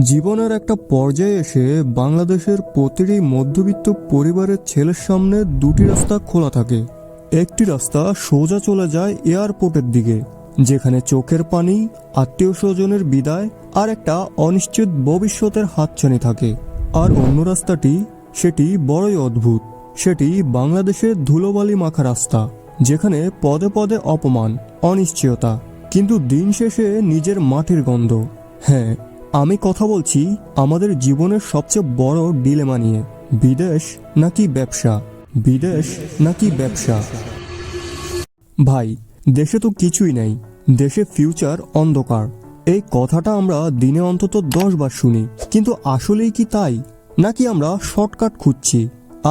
জীবনের একটা পর্যায়ে এসে বাংলাদেশের প্রতিটি মধ্যবিত্ত পরিবারের ছেলের সামনে দুটি রাস্তা খোলা থাকে। একটি রাস্তা সোজা চলে যায় এয়ারপোর্টের দিকে, যেখানে চোখের পানি, আত্মীয় স্বজনের বিদায় আর একটা অনিশ্চিত ভবিষ্যতের হাতছানি থাকে। আর অন্য রাস্তাটি, সেটি বড়ই অদ্ভুত। সেটি বাংলাদেশের ধুলোবালি মাখা রাস্তা, যেখানে পদে পদে অপমান, অনিশ্চয়তা, কিন্তু দিন শেষে নিজের মাটির গন্ধ। হ্যাঁ, আমি কথা বলছি আমাদের জীবনের সবচেয়ে বড় ডিলেমা নিয়ে। বিদেশ নাকি ব্যবসা? বিদেশ নাকি ব্যবসা? ভাই, দেশে তো কিছুই নাই, দেশে ফিউচার অন্ধকার। এই কথাটা আমরা দিনে অন্তত 10 বার শুনি, কিন্তু আসলেই কি তাই, নাকি আমরা শর্টকাট খুঁজছি?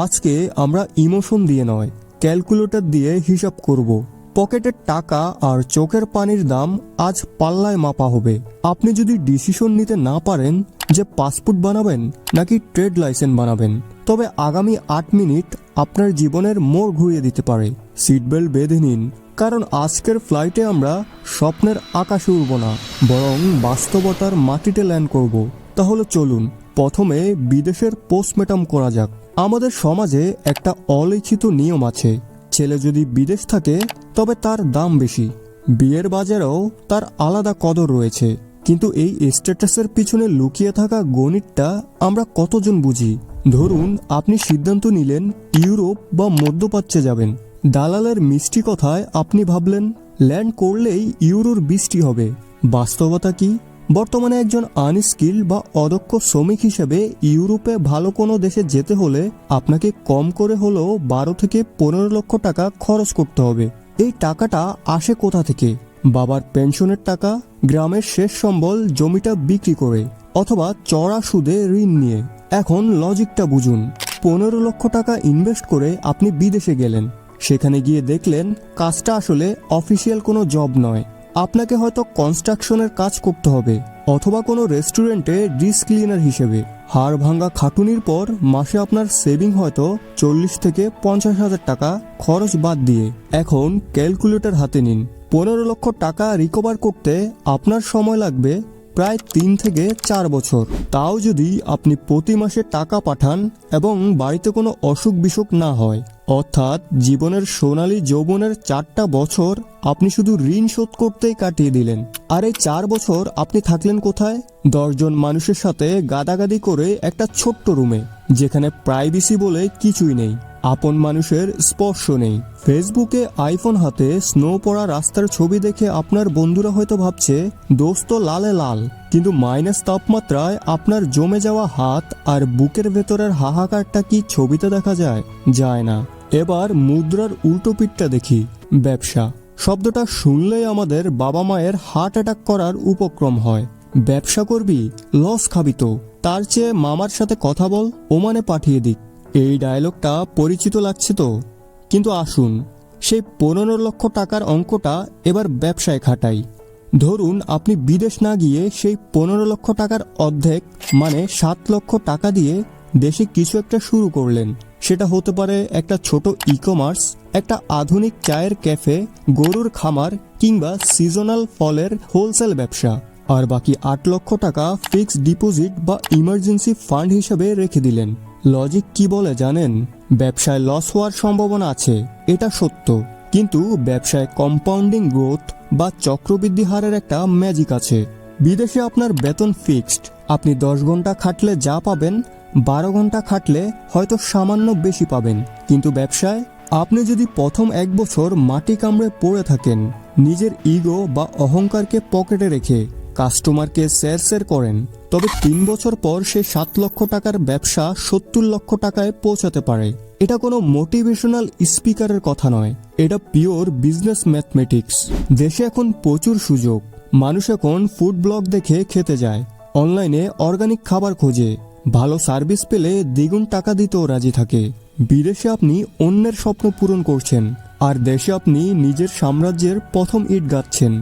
আজকে আমরা ইমোশন দিয়ে নয়, ক্যালকুলেটর দিয়ে হিসাব করব। পকেটের টাকা আর চোখের পানির দাম আজ পাল্লায় মাপা হবে। আপনি যদি ডিসিশন নিতে না পারেন যে পাসপোর্ট বানাবেন নাকি ট্রেড লাইসেন্স বানাবেন, তবে আগামী 8 মিনিট আপনার জীবনের মোড় ঘুরিয়ে দিতে পারে। সিট বেল্ট বেঁধে নিন, কারণ আজকের ফ্লাইটে আমরা স্বপ্নের আকাশে উড়ব না, বরং বাস্তবতার মাটিতে ল্যান্ড করব। তাহলে চলুন প্রথমে বিদেশের পোস্টমর্টম করা যাক। আমাদের সমাজে একটা অলিখিত নিয়ম আছে, ছেলে যদি বিদেশ থাকে তবে তার দাম বেশি। বিয়ের বাজারেও তার আলাদা কদর রয়েছে, কিন্তু এই স্ট্যাটাসের পিছনে লুকিয়ে থাকা গণিতটা আমরা কতজন বুঝি? ধরুন আপনি সিদ্ধান্ত নিলেন ইউরোপ বা মধ্যপ্রাচ্যে যাবেন। দালালের মিষ্টি কথায় আপনি ভাবলেন ল্যান্ড করলেই ইউরোর বৃষ্টি হবে। বাস্তবতা কি? বর্তমানে একজন আনস্কিল বা অদক্ষ শ্রমিক হিসেবে ইউরোপে ভালো কোনো দেশে যেতে হলে আপনাকে কম করে হলেও 12 থেকে 15 লক্ষ টাকা খরচ করতে হবে। এই টাকাটা আসে কোথা থেকে? বাবার পেনশনের টাকা, গ্রামের শেষ সম্বল জমিটা বিক্রি করে, অথবা চড়া সুদে ঋণ নিয়ে। এখন লজিকটা বুঝুন। 15 লক্ষ টাকা ইনভেস্ট করে আপনি বিদেশে গেলেন, সেখানে গিয়ে দেখলেন কাজটা আসলে অফিসিয়াল কোনো জব নয়। আপনাকে হয়তো কনস্ট্রাকশনের কাজ করতে হবে, অথবা কোনো রেস্টুরেন্টে ডিশ ক্লিনার হিসেবে। হাড় ভাঙ্গা খাটুনির পর মাসে আপনার সেভিং হয়তো 40 থেকে 50 হাজার টাকা খরচ বাদ দিয়ে। এখন ক্যালকুলেটর হাতে নিন। 15 লক্ষ টাকা রিকভার করতে আপনার সময় লাগবে প্রায় 3 থেকে 4 বছর। তাও যদি আপনি প্রতি মাসে টাকা পাঠান এবং বাড়িতে কোনো অসুখ বিসুখ না হয়। অর্থাৎ জীবনের সোনালী যৌবনের 4টা বছর আপনি শুধু ঋণ শোধ করতেই কাটিয়ে দিলেন। আর এই 4 বছর আপনি থাকলেন কোথায়? 10 জন মানুষের সাথে গাদাগাদি করে একটা ছোট্ট রুমে, যেখানে প্রাইভেসি বলে কিছুই নেই, আপন মানুষের স্পর্শ নেই। ফেসবুকে আইফোন হাতে স্নো পড়া রাস্তার ছবি দেখে আপনার বন্ধুরা হয়তো ভাবছে দোস্ত লালে লাল, কিন্তু মাইনাস তাপমাত্রায় আপনার জমে যাওয়া হাত আর বুকের ভেতরের হাহাকারটা কি ছবিতে দেখা যায়? যায় না। এবার মুদ্রার উল্টো পিঠটা দেখি, ব্যবসা। শব্দটা শুনলেই আমাদের বাবা মায়ের হার্ট অ্যাটাক করার উপক্রম হয়। ব্যবসা করবি, লস খাবি তো, তার চেয়ে মামার সাথে কথা বল, ওমানে পাঠিয়ে দিক। এই ডায়লগটা পরিচিত লাগছে তো? কিন্তু আসুন সেই 15 লক্ষ টাকার অঙ্কটা এবার ব্যবসায় খাটাই। ধরুন আপনি বিদেশ না গিয়ে সেই 15 লক্ষ টাকার অর্ধেক মানে 7 লক্ষ টাকা দিয়ে দেশে কিছু একটা শুরু করলেন। সেটা হতে পারে একটা ছোট ই-কমার্স, একটা আধুনিক চায়ের ক্যাফে, গরুর খামার, কিংবা সিজনাল ফলের হোলসেল ব্যবসা। আর বাকি 8 লক্ষ টাকা ফিক্সড ডিপোজিট বা ইমার্জেন্সি ফান্ড হিসেবে রেখে দিলেন। লজিক কি বলে জানেন? ব্যবসায় লস হওয়ার সম্ভাবনা আছে, এটা সত্য, কিন্তু ব্যবসায় কম্পাউন্ডিং গ্রোথ বা চক্রবৃদ্ধি হারের একটা ম্যাজিক আছে। বিদেশে আপনার বেতন ফিক্সড, আপনি 10 ঘন্টা খাটলে যা পাবেন 12 ঘন্টা খাটলে হয়তো সামান্য বেশি পাবেন। কিন্তু ব্যবসায় আপনি যদি প্রথম 1 বছর মাটি কামড়ে পড়ে থাকেন, নিজের ইগো বা অহংকারকে পকেটে রেখে কাস্টমারকে স্যার করেন, তবে 3 বছর পর সে 7 লক্ষ টাকার ব্যবসা 70 লক্ষ টাকায় পৌঁছাতে পারে। এটা কোনো মোটিভেশনাল স্পিকারের কথা নয়, এটা পিওর বিজনেস ম্যাথমেটিক্স। দেশে এখন প্রচুর সুযোগ। মানুষ এখন ফুড ব্লগ দেখে খেতে যায়, অনলাইনে অর্গানিক খাবার খোঁজে, ভালো সার্ভিস পেলে দ্বিগুণ টাকা দিতেও রাজি থাকে। বিদেশে আপনি অন্যের স্বপ্ন পূরণ করছেন, আর দেশে আপনি নিজের সাম্রাজ্যের প্রথম ইট গাঁথছেন।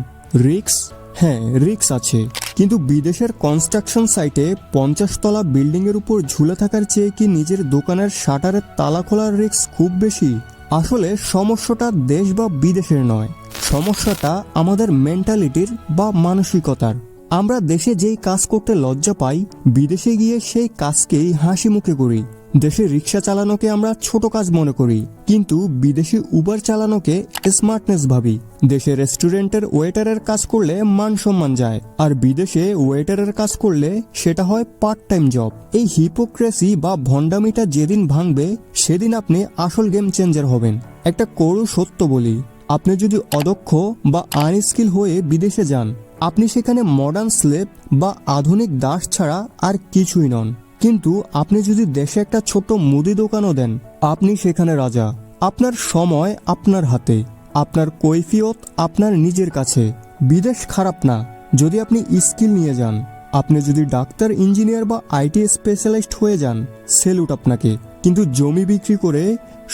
রিস্ক? হ্যাঁ, রিস্ক আছে, কিন্তু বিদেশের কনস্ট্রাকশন সাইটে 50 তলা বিল্ডিং এর উপর ঝুলে থাকার চেয়ে কি নিজের দোকানের শাটারের তালা খোলার রিস্ক খুব বেশি? আসলে সমস্যাটা দেশ বা বিদেশের নয়, সমস্যাটা আমাদের মেন্টালিটির বা মানসিকতার। আমরা দেশে যেই কাজ করতে লজ্জা পাই, বিদেশে গিয়ে সেই কাজকেই হাসি মুখে করি। দেশে রিক্সা চালানোকে আমরা ছোট কাজ মনে করি, কিন্তু বিদেশে উবার চালানোকে স্মার্টনেস ভাবি। দেশে রেস্টুরেন্টের ওয়েটারের কাজ করলে মান সম্মান যায়, আর বিদেশে ওয়েটারের কাজ করলে সেটা হয় পার্ট টাইম জব। এই হিপোক্রেসি বা ভণ্ডামিটা যেদিন ভাঙবে, সেদিন আপনি আসল গেম চেঞ্জার হবেন। একটা করুণ সত্য বলি, আপনি যদি অদক্ষ বা আনস্কিল হয়ে বিদেশে যান, আপনি সেখানে মডার্ন স্লেভ বা আধুনিক দাস ছাড়া আর কিছুই নন। কিন্তু আপনি যদি দেশে একটা ছোট মুদি দোকানও দেন, আপনি সেখানে রাজা। আপনার সময় আপনার হাতে, আপনার কৈফিয়ত আপনার নিজের কাছে। বিদেশ খারাপ না যদি আপনি স্কিল নিয়ে যান। আপনি যদি ডাক্তার, ইঞ্জিনিয়ার বা আইটি স্পেশালিস্ট হয়ে যান, সেলুট আপনাকে। কিন্তু জমি বিক্রি করে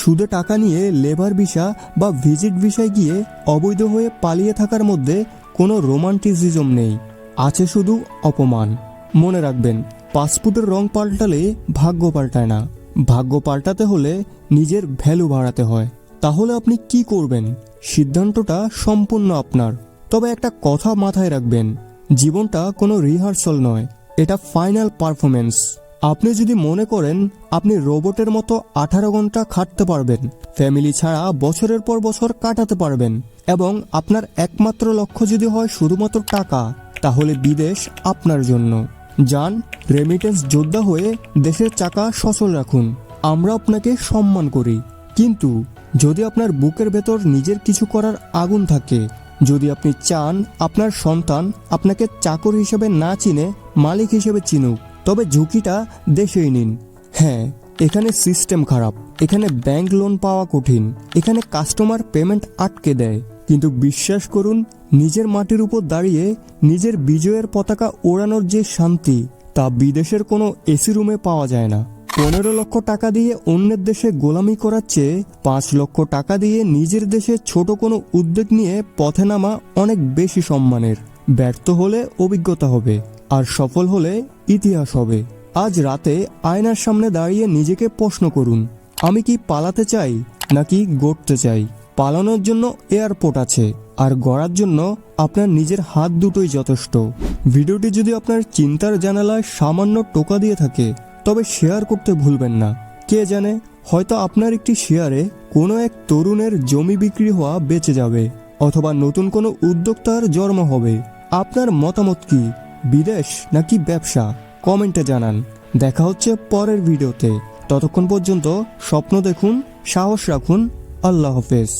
সুদে টাকা নিয়ে লেবার ভিসা বা ভিজিট ভিসায় গিয়ে অবৈধ হয়ে পালিয়ে থাকার মধ্যে কোনো রোমান্টিসিজম নেই, আছে শুধু অপমান। মনে রাখবেন, পাসপোর্টের রং পাল্টালে ভাগ্য পাল্টায় না। ভাগ্য পাল্টাতে হলে নিজের ভ্যালু বাড়াতে হয়। তাহলে আপনি কি করবেন, সিদ্ধান্তটা সম্পূর্ণ আপনার। তবে একটা কথা মাথায় রাখবেন, জীবনটা কোনো রিহার্সাল নয়, এটা ফাইনাল পারফরমেন্স। আপনি যদি মনে করেন আপনি রোবটের মতো 18 ঘন্টা খাটতে পারবেন, ফ্যামিলি ছাড়া বছরের পর বছর কাটাতে পারবেন, এবং আপনার একমাত্র লক্ষ্য যদি হয় শুধুমাত্র টাকা, তাহলে বিদেশ আপনার জন্য। যান, রেমিটেন্স যোদ্ধা হয়ে দেশের চাকা সচল রাখুন। আমরা আপনাকে সম্মান করি। কিন্তু যদি আপনার বুকের ভেতর নিজের কিছু করার আগুন থাকে, যদি আপনি চান আপনার সন্তান আপনাকে চাকর হিসেবে না চিনে মালিক হিসেবে চিনুক, তবে ঝুঁকিটা দেশেই নিন। হ্যাঁ, এখানে সিস্টেম খারাপ, এখানে ব্যাংক লোন পাওয়া কঠিন, এখানে কাস্টমার পেমেন্ট আটকে দেয়, কিন্তু বিশ্বাস করুন, নিজের মাটির উপর দাঁড়িয়ে নিজের বিজয়ের পতাকা ওড়ানোর যে শান্তি, তা বিদেশের কোনো এসি রুমে পাওয়া যায় না। 15 লক্ষ টাকা দিয়ে অন্যের দেশে গোলামি করার চেয়ে 5 লক্ষ টাকা দিয়ে নিজের দেশে ছোট কোনো উদ্যোগ নিয়ে পথে নামা অনেক বেশি সম্মানের। ব্যর্থ হলে অভিজ্ঞতা হবে, আর সফল হলে ইতিহাস হবে। আজ রাতে আয়নার সামনে দাঁড়িয়ে নিজেকে প্রশ্ন করুন, আমি কি পালাতে চাই নাকি গড়তে চাই? পালানোর জন্য এয়ারপোর্ট আছে, আর গড়ার জন্য আপনার নিজের হাত দুটোই যথেষ্ট। ভিডিওটি যদি আপনার চিন্তার জানালায় সামান্য টোকা দিয়ে থাকে, তবে শেয়ার করতে ভুলবেন না। কে জানে, হয়তো আপনার একটি শেয়ারে কোনো এক তরুণের জমি বিক্রি হওয়া বেঁচে যাবে, অথবা নতুন কোনো উদ্যোক্তার জন্ম হবে। আপনার মতামত কি, বিদেশ নাকি ব্যবসা? কমেন্টে জানান। দেখা হচ্ছে পরের ভিডিওতে। ততক্ষণ পর্যন্ত স্বপ্ন দেখুন, সাহস রাখুন। আল্লাহ হাফেজ।